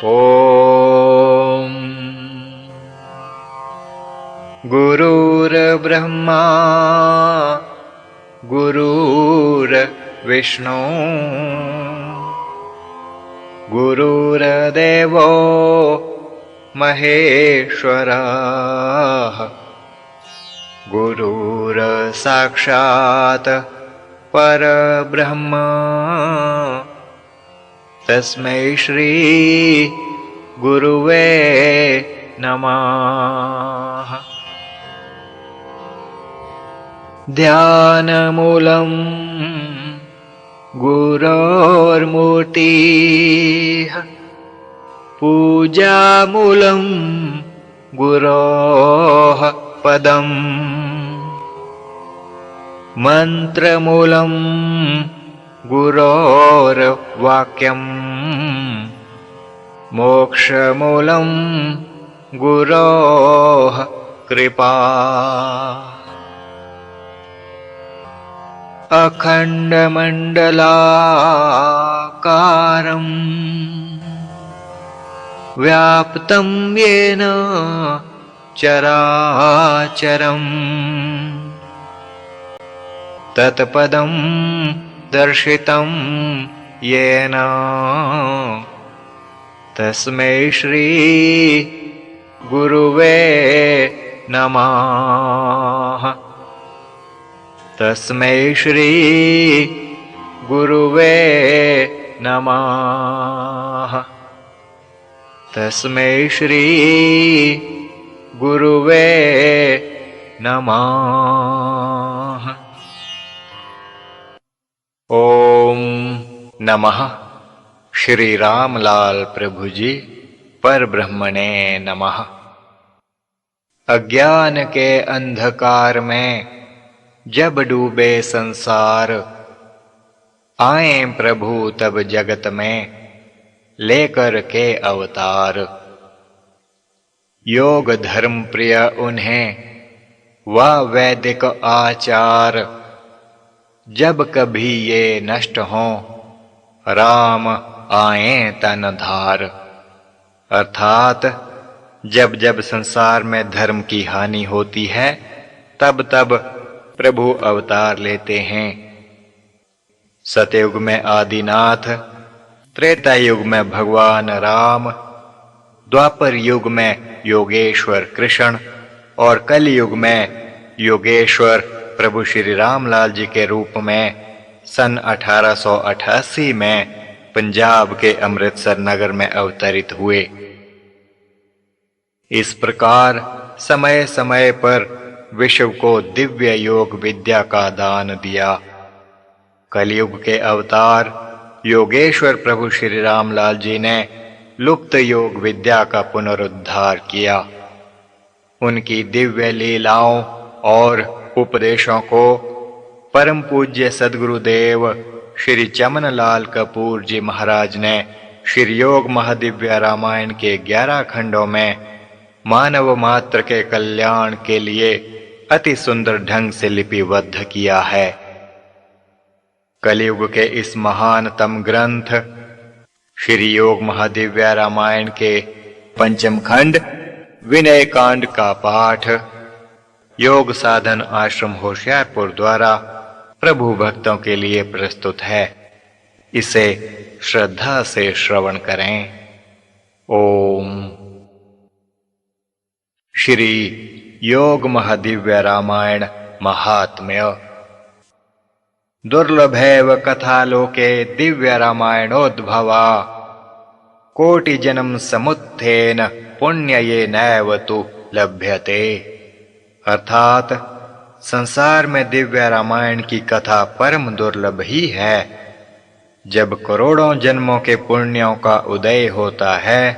ॐ गुरुर्ब्रह्मा गुरुर्विष्णु गुरुर्देवो महेश्वरः गुरुर्साक्षात् परब्रह्म तस्मै श्री गुरुवे नमः। ध्यानमूलं गुरोर्मूर्तिः पूजामूलं गुरोः पदम् मन्त्रमूलं गुरोर्वाक्यम् मोक्षमूलं गुरोः कृपा। अखण्डमण्डलाकारं व्याप्तं येन चराचरम् तत्पदं दर्शितं येन तस्मै श्री गुरुवे नमः। तस्मै श्री गुरुवे नमः। तस्मै श्री गुरुवे नमः। ओम नमः श्री रामलाल प्रभु जी पर ब्रह्मणे नमः। अज्ञान के अंधकार में जब डूबे संसार, आए प्रभु तब जगत में लेकर के अवतार। योग धर्म प्रिय उन्हें वह वैदिक आचार, जब कभी ये नष्ट हों राम आए तन धार। अर्थात जब जब संसार में धर्म की हानि होती है तब तब प्रभु अवतार लेते हैं। सतयुग में आदिनाथ, त्रेता युग में भगवान राम, द्वापर युग में योगेश्वर कृष्ण और कलयुग में योगेश्वर प्रभु श्री रामलाल जी के रूप में सन 1888 में पंजाब के अमृतसर नगर में अवतरित हुए। इस प्रकार समय समय पर विश्व को दिव्य योग विद्या का दान दिया। कलयुग के अवतार योगेश्वर प्रभु श्री रामलाल जी ने लुप्त योग विद्या का पुनरुद्धार किया। उनकी दिव्य लीलाओं और उपदेशों को परम पूज्य सद्गुरुदेव श्री चमनलाल कपूर जी महाराज ने श्री योग महादिव्य रामायण के 11 खंडों में मानव मात्र के कल्याण के लिए अति सुंदर ढंग से लिपिबद्ध किया है। कलयुग के इस महानतम ग्रंथ श्री योग महादिव्य रामायण के 5म खंड विनय कांड का पाठ योग साधन आश्रम होशियारपुर द्वारा प्रभु भक्तों के लिए प्रस्तुत है। इसे श्रद्धा से श्रवण करें। ओम। श्री योग महादिव्य रामायण महात्म्य। दुर्लभैव कथालोके दिव्य रामायणोद्भवा, कोटि जन्म समुत्थेन पुण्यये नैव तु लभ्यते। अर्थात संसार में दिव्य रामायण की कथा परम दुर्लभ ही है। जब करोड़ों जन्मों के पुण्यों का उदय होता है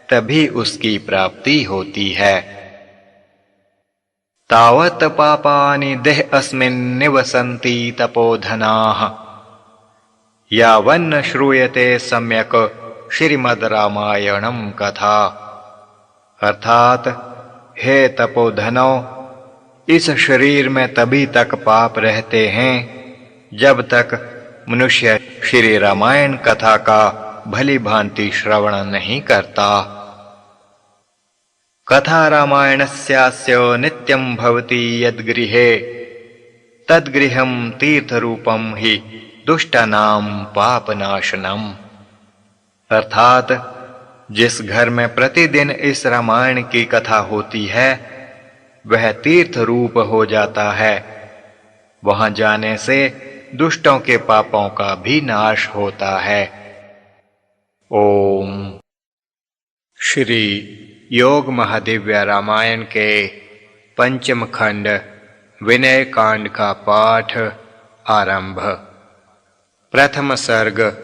तभी उसकी प्राप्ति होती है। तावत पापानि देह अस्मिन् निवसन्ति तपोधनाः, यावन्न श्रूयते सम्यक श्रीमद् रामायणम कथा। अर्थात हे तपोधनो, इस शरीर में तभी तक पाप रहते हैं जब तक मनुष्य श्री रामायण कथा का भली भांति श्रवण नहीं करता। कथा रामायणस्यास्य नित्यं भवति यद्गृहे तद्गृहं तीर्थरूपं हि दुष्टानां पापनाशनम्। अर्थात जिस घर में प्रतिदिन इस रामायण की कथा होती है वह तीर्थ रूप हो जाता है। वहां जाने से दुष्टों के पापों का भी नाश होता है। ओम। श्री योग महादिव्य रामायण के पंचम खंड विनय कांड का पाठ आरंभ। प्रथम सर्ग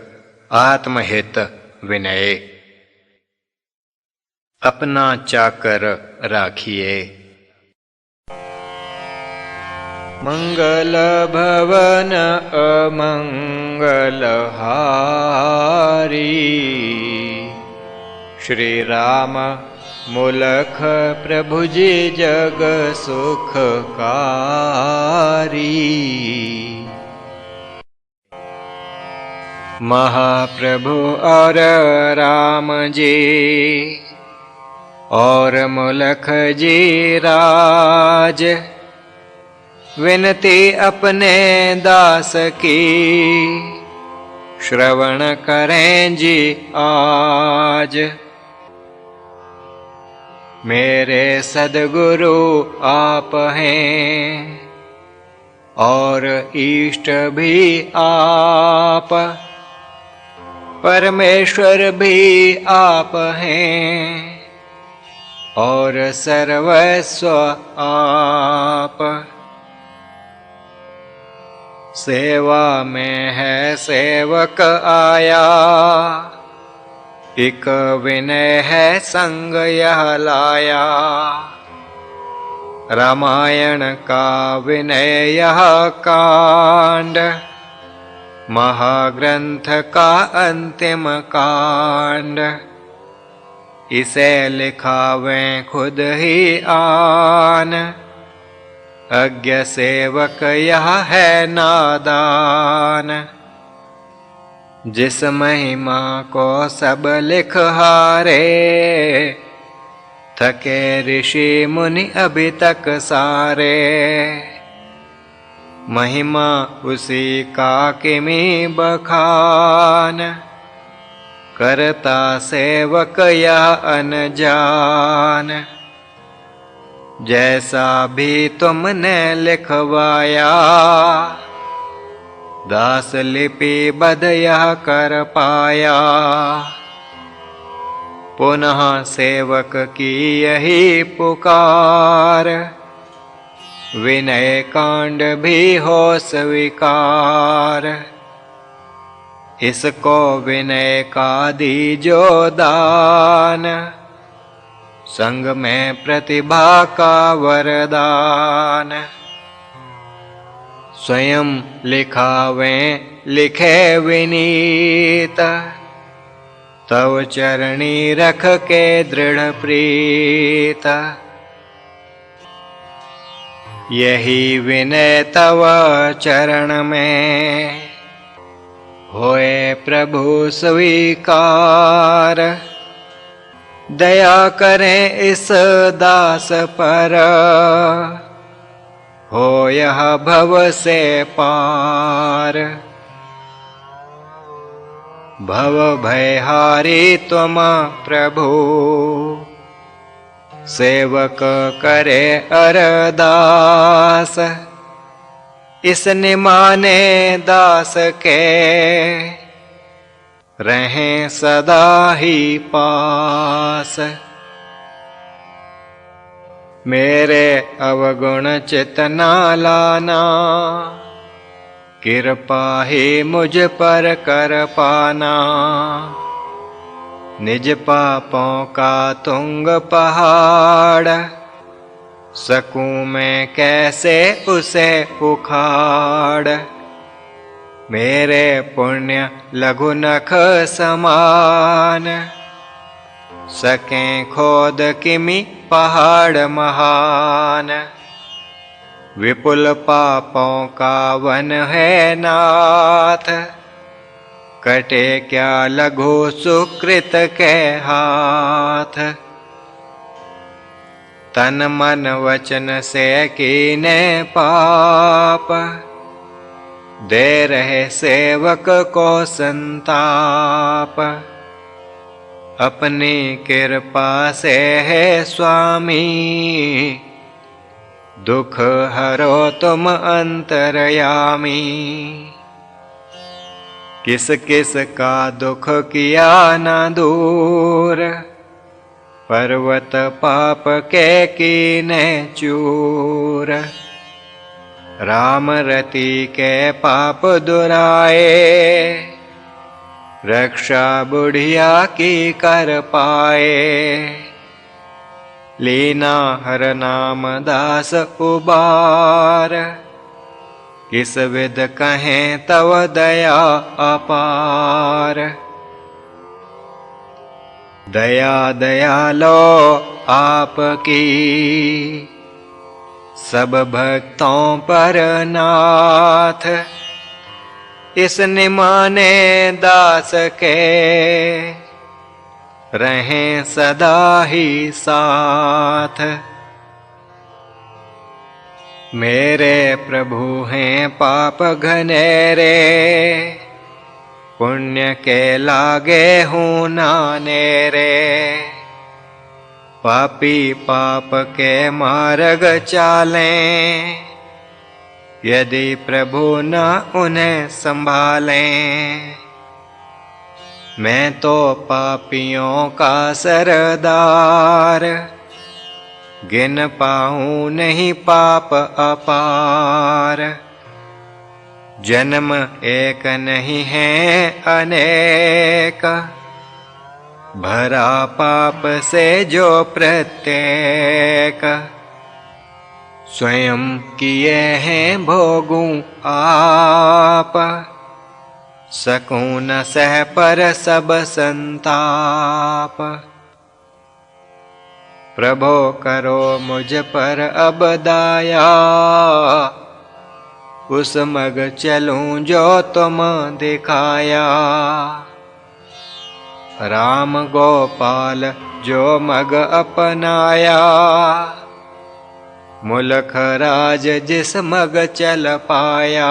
आत्महित विनय। अपना चाकर राखिए। मंगल भवन अमंगल हारी श्री राम मूलख प्रभु जी जग सुखकारी। महाप्रभु और राम जी और मूलख जी राज विनती अपने दास की श्रवण करें जी आज। मेरे सद्गुरु आप हैं और इष्ट भी आप, परमेश्वर भी आप हैं और सर्वस्व आप। सेवा में है सेवक आया, एक विनय है संग यह लाया। रामायण का विनय यह कांड, महाग्रंथ का अंतिम कांड। इसे लिखावें खुद ही आन, अज्ञ सेवक यह है नादान। जिस महिमा को सब लिख हारे, थके ऋषि मुनि अभी तक सारे। महिमा उसी का किमी बखान, करता सेवक यह अनजान। जैसा भी तुमने लिखवाया, दास लिपि बद यह कर पाया। पुनः सेवक की यही पुकार, विनय कांड भी हो स्वीकार। इसको विनय का दीजो दान, संग में प्रतिभा का वरदान। स्वयं लिखावें लिखे विनीत, तव चरणी रख के दृढ़ प्रीत। यही विनय तव चरण में, होए प्रभु स्वीकार। दया करें इस दास पर, हो यह भव से पार। भव भयहारी तुम प्रभु, सेवक करे अरदास। इस निमाने दास के, रहें सदा ही पास। मेरे अवगुण चित ना लाना, कृपा ही मुझ पर कर पाना। निज पापों का तुंग पहाड़, सकूं मैं कैसे उसे उखाड़। मेरे पुण्य लघु नख समान, सकें खोद किमी पहाड़ महान। विपुल पापों का वन है नाथ, कटे क्या लघु सुकृत के हाथ। तन मन वचन से कीने पाप, दे रहे सेवक को संताप। अपनी कृपा से है स्वामी, दुख हरो तुम अंतर्यामी। किस किस का दुख किया न दूर, पर्वत पाप के कीने चूर। राम रति के पाप दुराए, रक्षा बुढ़िया की कर पाए। लीना हर नाम दास उबार, किस विध कहें तव दया अपार। दया दयालो आपकी, सब भक्तों पर नाथ। इस निमाने दास के, रहें सदा ही साथ। मेरे प्रभु हैं पाप घनेरे, पुण्य के लागे हूँ नानेरे। पापी पाप के मार्ग चालें, यदि प्रभु न उन्हें संभालें। मैं तो पापियों का सरदार, गिन पाऊँ नहीं पाप अपार। जन्म एक नहीं है अनेक, भरा पाप से जो प्रत्येक। स्वयं किए हैं भोगूं आप, सकूं न सह पर सब संताप। प्रभो करो मुझ पर अब दया, उस मग चलूं जो तुम दिखाया। राम गोपाल जो मग अपनाया, मुलख राज जिस मग चल पाया।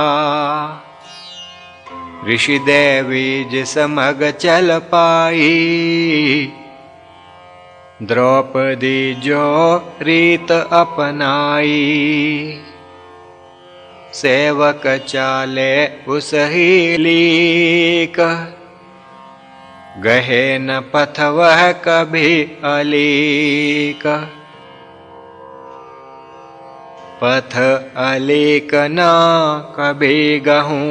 ऋषि देवी जिस मग चल पाई, द्रौपदी जो रीत अपनाई। सेवक चाले उस ही लीक, गहे न पथ वह कभी अलीक। पथ अलीक ना कभी गहूँ,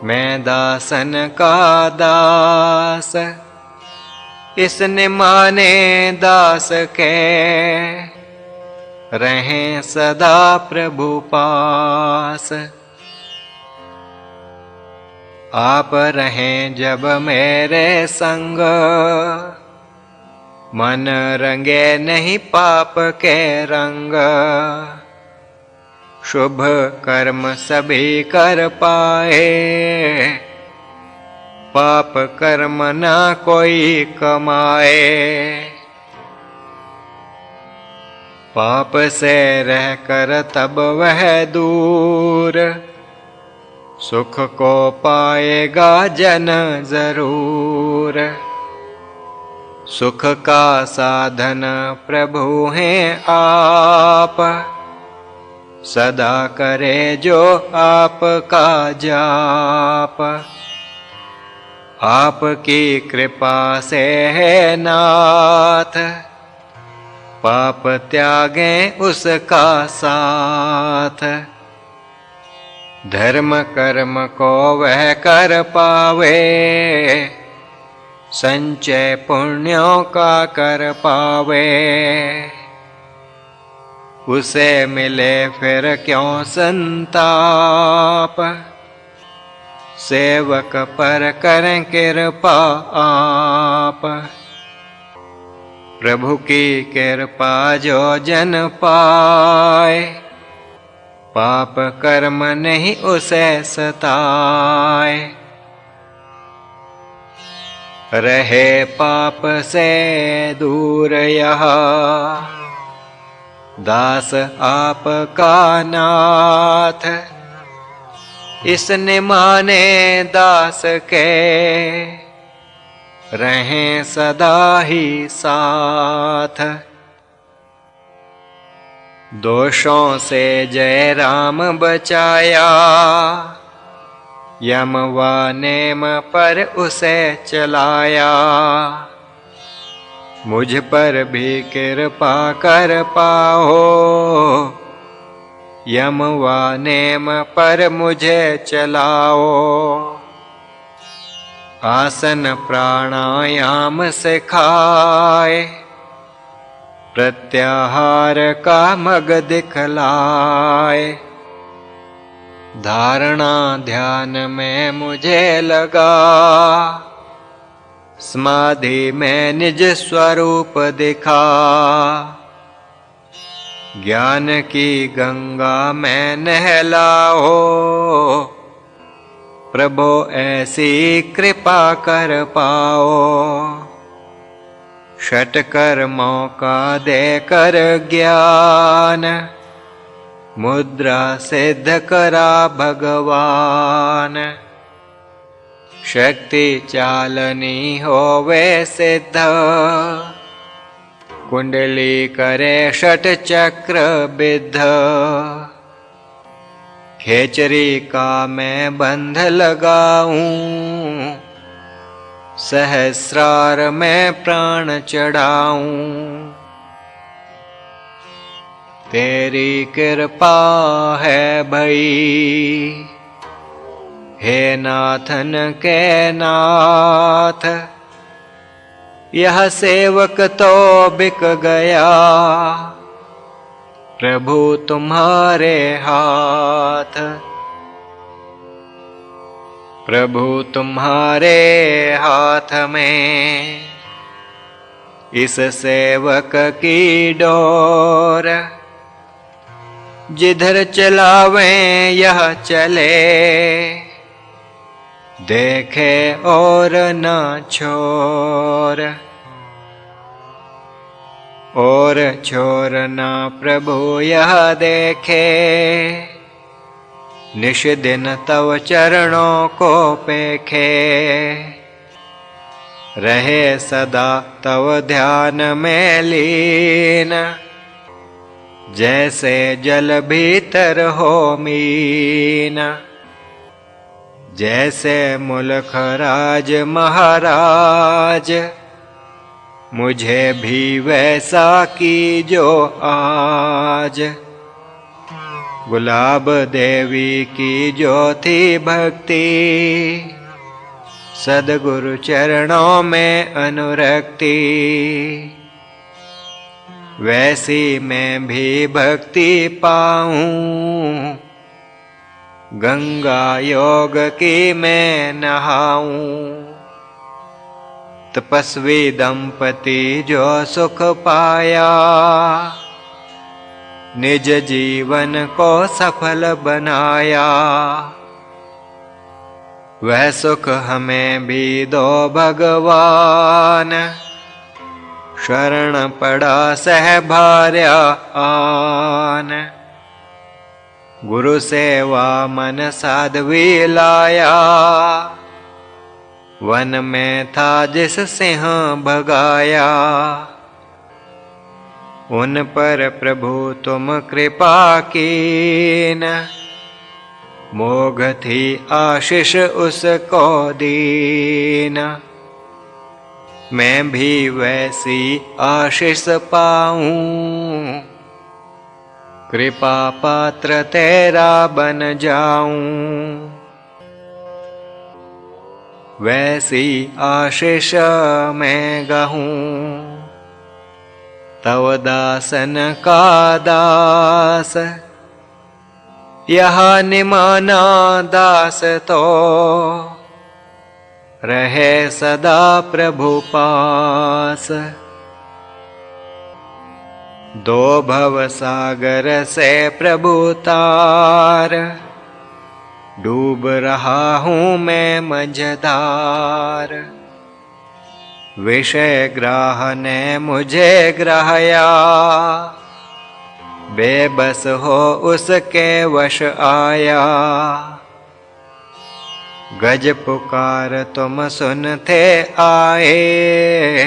मैं दासन का दास। इस निमाने दास के, रहें सदा प्रभु पास। आप रहें जब मेरे संग, मन रंगे नहीं पाप के रंग। शुभ कर्म सभी कर पाए, पाप कर्म न कोई कमाए। पाप से रह कर तब वह दूर, सुख को पाएगा जन जरूर। सुख का साधन प्रभु हैं आप, सदा करे जो आपका जाप। आपकी कृपा से है नाथ, पाप त्यागें उसका साथ। धर्म कर्म को वह कर पावे, संचय पुण्यों का कर पावे। उसे मिले फिर क्यों संताप, सेवक पर करें कृपा आप। प्रभु की कृपा जो जन पाए, पाप कर्म नहीं उसे सताए। रहे पाप से दूर यह, दास आपका नाथ। इसने माने दास के, रहें सदा ही साथ। दोषों से जय राम बचाया, यम व नेम पर उसे चलाया। मुझ पर भी कृपा कर पाओ, यम व नेम पर मुझे चलाओ। आसन प्राणायाम सिखाए, प्रत्याहार का मग दिखलाए। धारणा ध्यान में मुझे लगा, समाधि में निज स्वरूप दिखा। ज्ञान की गंगा में नहलाओ, प्रभो ऐसी कृपा कर पाओ। षट कर्मों का देकर ज्ञान, मुद्रा सिद्ध करा भगवान। शक्ति चालनी होवे सिद्ध, कुंडली करे षट चक्र बिद्ध। खेचरी का मैं बंध लगाऊं, सहस्रार में प्राण चढ़ाऊं। तेरी कृपा है भई, हे नाथन के नाथ। यह सेवक तो बिक गया, प्रभु तुम्हारे हाथ। प्रभु तुम्हारे हाथ में, इस सेवक की डोर। जिधर चलावें यह चले, देखे और न छोर। और छोर न प्रभु यह देखे, निश दिन तव चरणों को पेखे। रहे सदा तव ध्यान में लीन, जैसे जल भीतर हो मीन। जैसे मुल्क राज महाराज, मुझे भी वैसा कीजो आज। गुलाब देवी की जो थी भक्ति, सद्गुरु चरणों में अनुरक्ति। वैसी मैं भी भक्ति पाऊं, गंगा योग की मैं नहाऊं। तपस्वी दंपति जो सुख पाया, निज जीवन को सफल बनाया। वह सुख हमें भी दो भगवान, शरण पड़ा सह भार्या आन। गुरु सेवा मन साध्वी लाया, वन में था जिस सिंह भगाया। उन पर प्रभु तुम कृपा कीन, मोघ थी आशीष उसको दीन। मैं भी वैसी आशीष पाऊं, कृपा पात्र तेरा बन जाऊं। वैसी आशीष मैं गहूं, तव दासन का दास। यहाँ निमाना दास तो, रहे सदा प्रभु पास। दो भव सागर से प्रभु तार, डूब रहा हूँ मैं मझधार। विषय ग्राह ने मुझे ग्राहया, बेबस हो उसके वश आया। गज पुकार तुम सुनते आए,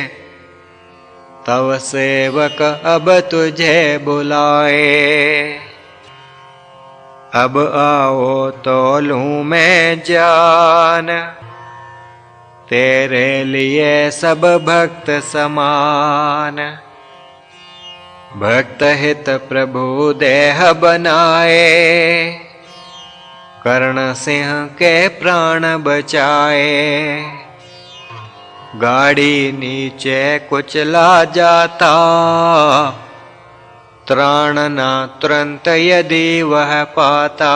तव सेवक अब तुझे बुलाए। अब आओ तो लूं मैं जान, तेरे लिए सब भक्त समान। भक्त हित प्रभु देह बनाए, कर्ण सिंह के प्राण बचाए। गाड़ी नीचे कुचला जाता, त्राण ना तुरंत यदि वह पाता।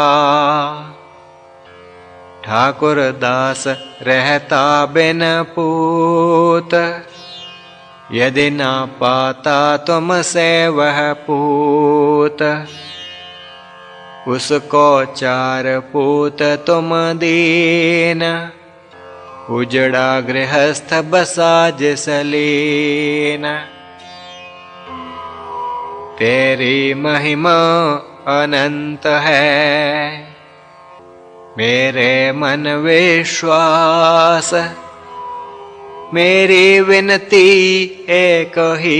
ठाकुर दास रहता बिन पूत, यदि ना पाता तुमसे वह पूत। उसको चार पूत तुम दीन, उजड़ा गृहस्थ बसा जिसलीन। तेरी महिमा अनंत है, मेरे मन विश्वास। मेरी विनती एक ही,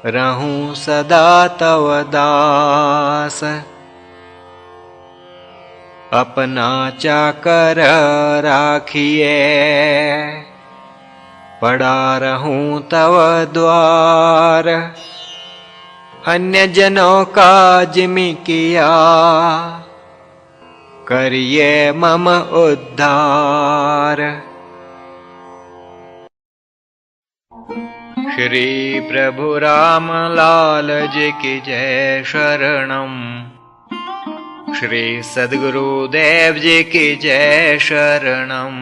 रहूं सदा तव दास। अपना चाकर राखिए, पड़ा रहूं तव द्वार। अन्य जनों का जिमि किया, करिए मम उद्धार। श्री प्रभु राम लाल जी की जय शरणम। श्री सद्गुरुदेव जी की जय शरणम।